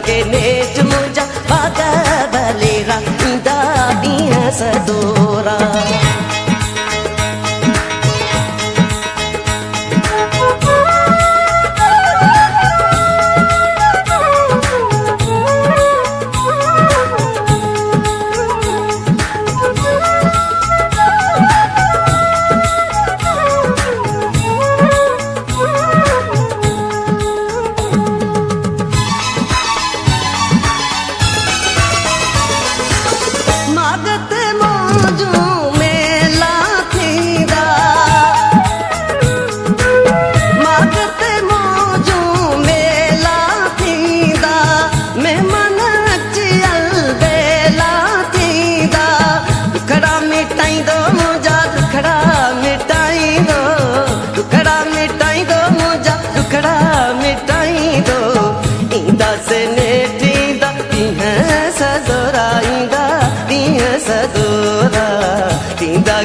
के नेठ मुंहिंजा बाग भलेरा ईंदा ॾींहं सदोरा।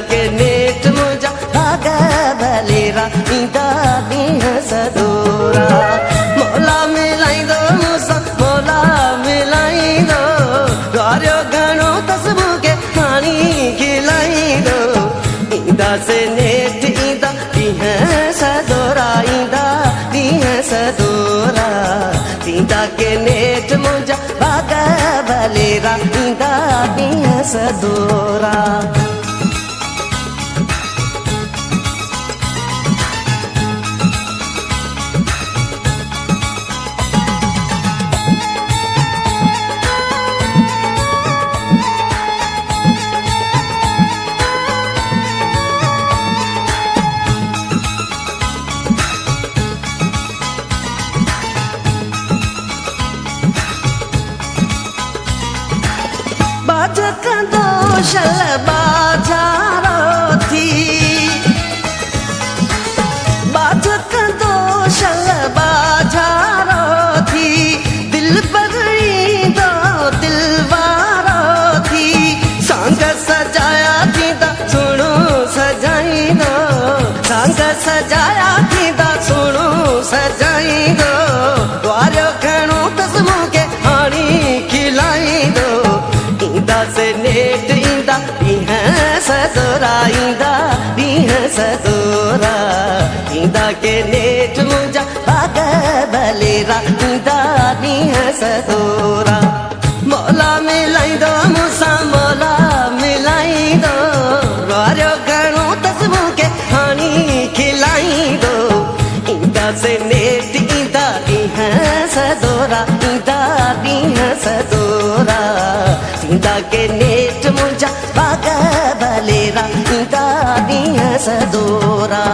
के नेठ मुंहिंजा बाग भलेरा ईंदा ॾींहं सदोरा। मौला मिलाईंदो मूंसां मौला मिलाईंदो द्वारियो घणो अथसि मूंखे पाणी खिलाईंदो। ईंदासीं नेठ ईंदा ॾींहं सदोरा ईंदा ॾींहं सदोरा। ईंदा के नेठ मुंहिंजा बाग भलेरा ईंदा ॾींहं सदोरा। शल बाजारो थी बाजकंदो शल बाजारो थी दिल बरींदो दिलवारो थी सांग सजाया थींदा सुणो सजाईंदो सांग सजाया थींदा सुणो सजाईंदो द्वारियो घणो अथसि मूंखे पाणी खिलाईंदो। ईंदासीं नेठ ॾींहं सदोरा ईंदा ॾींहं सदोरा। ईंदा के नेठ मुंहिंजा बाग भलेरा ईंदा ॾींहं सदोरा। मौला मिलाईंदो मूंसां मौला मिलाईंदो द्वारियो घणो अथसि मूंखे पाणी खिलाईंदो। ईंदासीं नेठ ईंदा ॾींहं सदोरा ईंदा ॾींहं सदोरा। ईंदा के नेठ मुंहिंजा बाग भलेरा ईंदा ॾींहं सदोरा।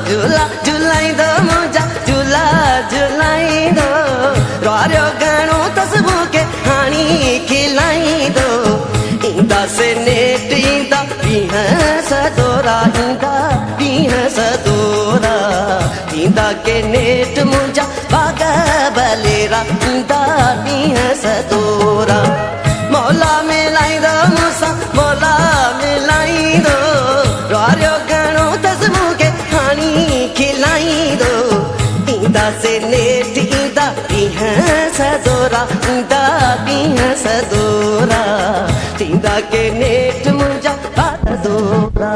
झूला झूलाईंदो मुंहिंजा झूला झूलाईंदो द्वारियो घणो अथसि मूंखे पाणी खिलाईंदो। ईंदासीं नेठ ईंदा ॾींहं सदोरा ईंदा ॾींहं सदोरा। ईंदा के नेठ मुंहिंजा बाग भलेरा ईंदा ॾींहं सदोरा। मौला मिलाईंदो मूंसां मौला मिलाईंदो द्वारियो घणो अथसि मूंखे पाणी खिलाईंदो। ईंदासीं नेठ ईंदा ॾींहं सदोरा ईंदा ॾींहं सदोरा। ईंदा के नेठ मुंहिंजा बाग सदोरा।